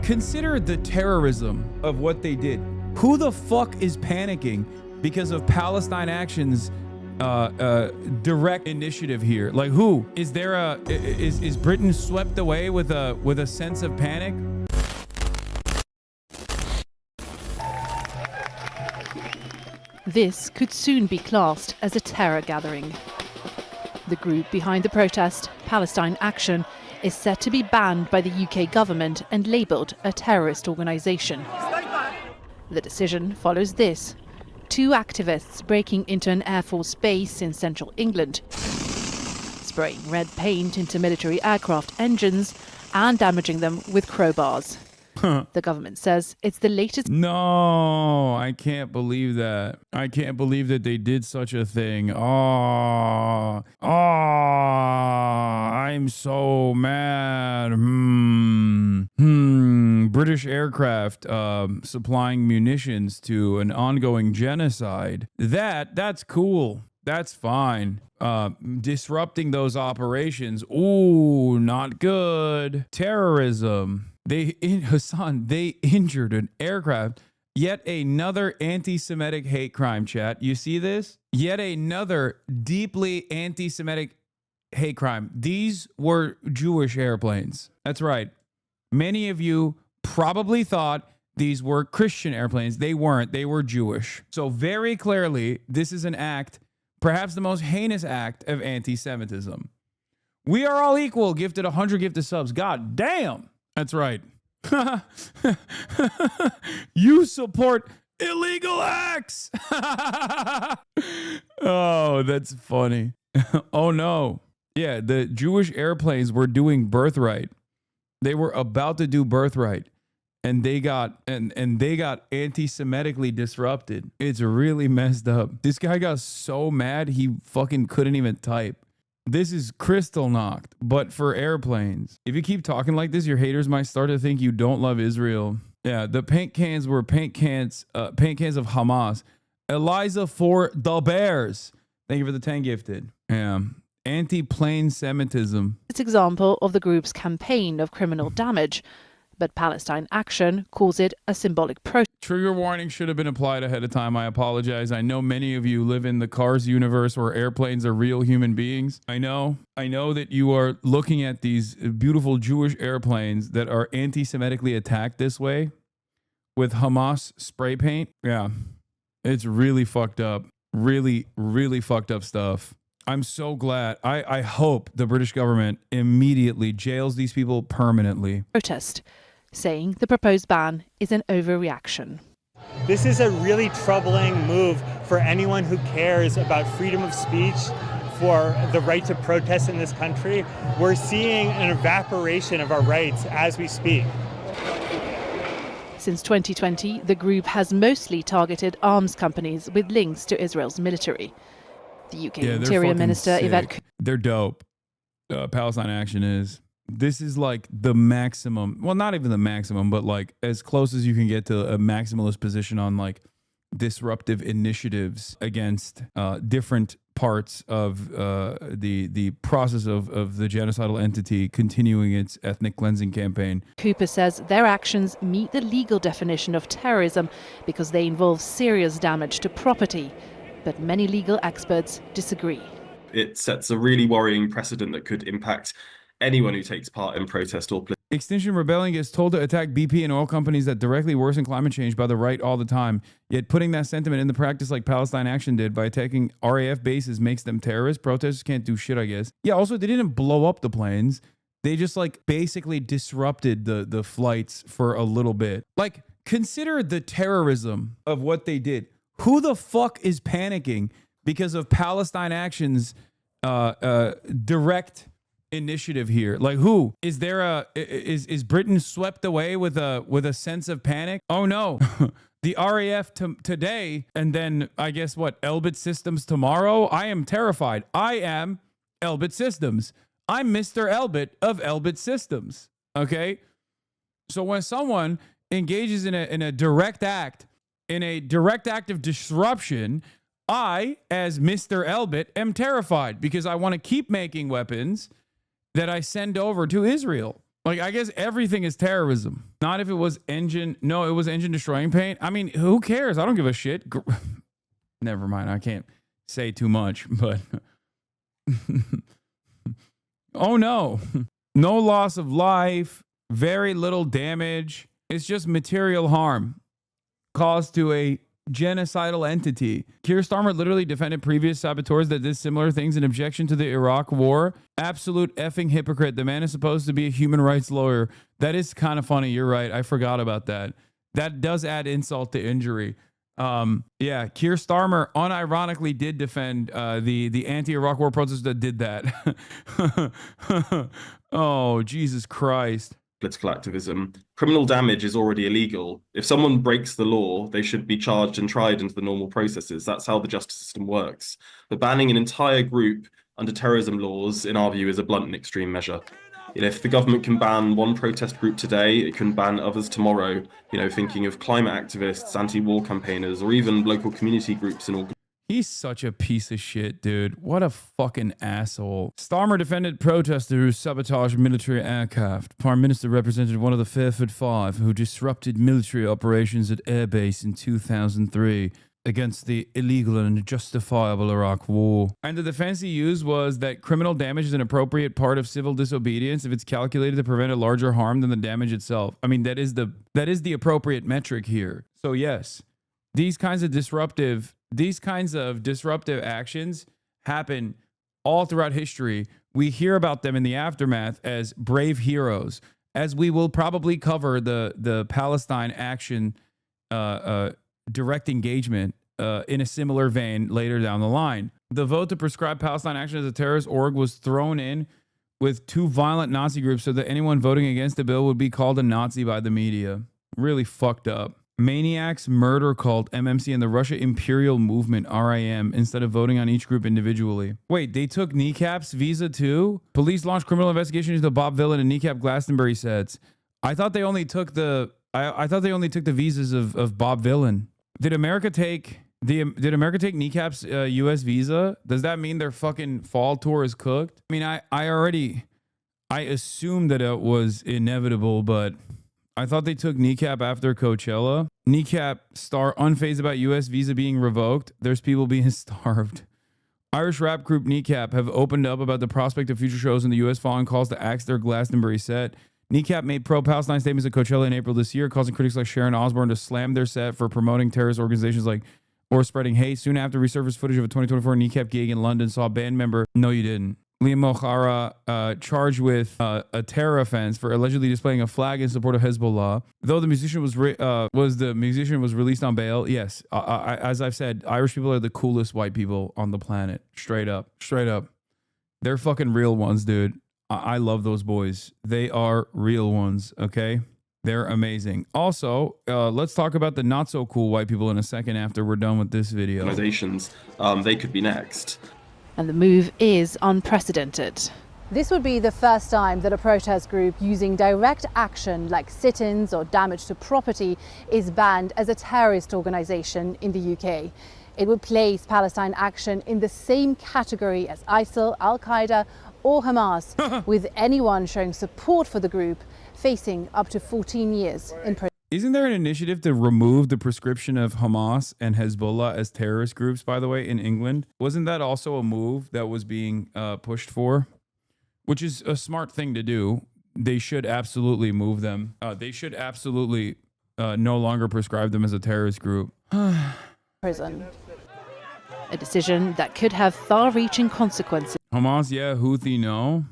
consider the terrorism of what they did. Who the fuck is panicking because of Palestine Action's direct initiative here? Like, who is there? Is Britain swept away with a sense of panic? This could soon be classed as a terror gathering. The group behind the protest, Palestine Action, is set to be banned by the UK government and labelled a terrorist organisation. The decision follows this: two activists breaking into an Air Force base in central England, spraying red paint into military aircraft engines and damaging them with crowbars. The government says it's the latest. No, I can't believe that. I can't believe that they did such a thing. I'm so mad. British aircraft supplying munitions to an ongoing genocide. That's cool. That's fine. Disrupting those operations. Ooh, not good. Terrorism. They injured an aircraft. Yet another anti-Semitic hate crime, chat. You see this? Yet another deeply anti-Semitic hate crime. These were Jewish airplanes. That's right. Many of you probably thought these were Christian airplanes. They weren't. They were Jewish. So very clearly, this is an act, perhaps the most heinous act of anti-Semitism. We are all equal. Gifted 100 gifted subs. God damn. That's right. You support illegal acts. Oh, that's funny. Oh no. Yeah, the Jewish airplanes were doing birthright. They were about to do birthright, and they got anti-Semitically disrupted. It's really messed up. This guy got so mad he fucking couldn't even type. This is crystal knocked, but for airplanes. If you keep talking like this, your haters might start to think you don't love Israel. Yeah, the paint cans were paint cans of Hamas. Eliza for the Bears. Thank you for the 10 gifted. Yeah. Anti-plane Semitism. It's example of the group's campaign of criminal damage, but Palestine Action calls it a symbolic protest. Trigger warning should have been applied ahead of time. I apologize. I know many of you live in the Cars universe where airplanes are real human beings. I know that you are looking at these beautiful Jewish airplanes that are anti-Semitically attacked this way with Hamas spray paint. Yeah, it's really fucked up. Really, really fucked up stuff. I'm so glad. I hope the British government immediately jails these people permanently. Protest, saying the proposed ban is an overreaction. This is a really troubling move for anyone who cares about freedom of speech, for the right to protest in this country. We're seeing an evaporation of our rights as we speak. Since 2020, the group has mostly targeted arms companies with links to Israel's military. The UK Interior Minister Yvette. They're dope. Palestine Action is. This is like the maximum. Well, not even the maximum, but like as close as you can get to a maximalist position on like disruptive initiatives against different parts of the process of the genocidal entity continuing its ethnic cleansing campaign. Cooper says their actions meet the legal definition of terrorism because they involve serious damage to property. But many legal experts disagree. It sets a really worrying precedent that could impact anyone who takes part in protest or Extinction Rebellion gets told to attack BP and oil companies that directly worsen climate change by the right all the time. Yet putting that sentiment into practice like Palestine Action did by attacking RAF bases makes them terrorists. Protesters can't do shit, I guess. Yeah, also, they didn't blow up the planes. They just like basically disrupted the flights for a little bit. Like, consider the terrorism of what they did. Who the fuck is panicking because of Palestine Action's direct initiative here? Like, who is there? Is Britain swept away with a sense of panic? Oh no, the RAF today, and then I guess what, Elbit Systems tomorrow. I am terrified. I am Elbit Systems. I'm Mr. Elbit of Elbit Systems. Okay, so when someone engages in a direct act. In a direct act of disruption, I, as Mr. Elbit, am terrified because I want to keep making weapons that I send over to Israel. Like, I guess everything is terrorism. Not if it was engine. No, it was engine destroying paint. I mean, who cares? I don't give a shit. Never mind. I can't say too much, but oh no. No loss of life, very little damage. It's just material harm caused to a genocidal entity. Keir Starmer literally defended previous saboteurs that did similar things in objection to the Iraq war. Absolute effing hypocrite. The man is supposed to be a human rights lawyer. That is kind of funny. You're right. I forgot about that. That does add insult to injury. Yeah, Keir Starmer unironically did defend the anti-Iraq war protesters that did that. Oh, Jesus Christ. Political activism. Criminal damage is already illegal. If someone breaks the law, they should be charged and tried into the normal processes. That's how the justice system works. But banning an entire group under terrorism laws, in our view, is a blunt and extreme measure. You know, if the government can ban one protest group today, it can ban others tomorrow. You know, thinking of climate activists, anti-war campaigners, or even local community groups and organizations. He's such a piece of shit, dude. What a fucking asshole. Starmer defended protesters who sabotaged military aircraft. Prime Minister represented one of the Fairford Five who disrupted military operations at airbase in 2003 against the illegal and justifiable Iraq war. And the defense he used was that criminal damage is an appropriate part of civil disobedience if it's calculated to prevent a larger harm than the damage itself. I mean, that is the appropriate metric here. So yes, these kinds of disruptive actions happen all throughout history. We hear about them in the aftermath as brave heroes, as we will probably cover the Palestine action direct engagement in a similar vein later down the line. The vote to prescribe Palestine action as a terrorist org was thrown in with two violent Nazi groups so that anyone voting against the bill would be called a Nazi by the media. Really fucked up. Maniacs murder cult MMC and the Russia Imperial Movement RIM instead of voting on each group individually. Wait, they took Kneecap's visa too? Police launched criminal investigation into Bob Villain and Kneecap Glastonbury sets. I thought they only took the visas of Bob Villain. Did America take Kneecap's US visa? Does that mean their fucking fall tour is cooked? I mean, I assumed that it was inevitable, but I thought they took Kneecap after Coachella. Kneecap star unfazed about US visa being revoked. There's people being starved. Irish rap group Kneecap have opened up about the prospect of future shows in the US following calls to axe their Glastonbury set. Kneecap made pro-Palestine statements at Coachella in April this year, causing critics like Sharon Osbourne to slam their set for promoting terrorist organizations or spreading hate. Soon after, resurfaced footage of a 2024 Kneecap gig in London saw a band member. No, you didn't. Liam O'Hara charged with a terror offense for allegedly displaying a flag in support of Hezbollah. Though the musician was released on bail. Yes, as I've said, Irish people are the coolest white people on the planet. Straight up. They're fucking real ones, dude. I love those boys. They are real ones. Okay, they're amazing. Also, let's talk about the not so cool white people in a second after we're done with this video. Organizations, they could be next. And the move is unprecedented. This would be the first time that a protest group using direct action like sit-ins or damage to property is banned as a terrorist organization in the UK. It would place Palestine Action in the same category as ISIL, Al-Qaeda or Hamas, with anyone showing support for the group facing up to 14 years in prison. Isn't there an initiative to remove the prescription of Hamas and Hezbollah as terrorist groups, by the way, in England? Wasn't that also a move that was being pushed for? Which is a smart thing to do. They should absolutely move them. They should absolutely no longer prescribe them as a terrorist group. Prison. A decision that could have far-reaching consequences. Hamas, yeah. Houthi, no.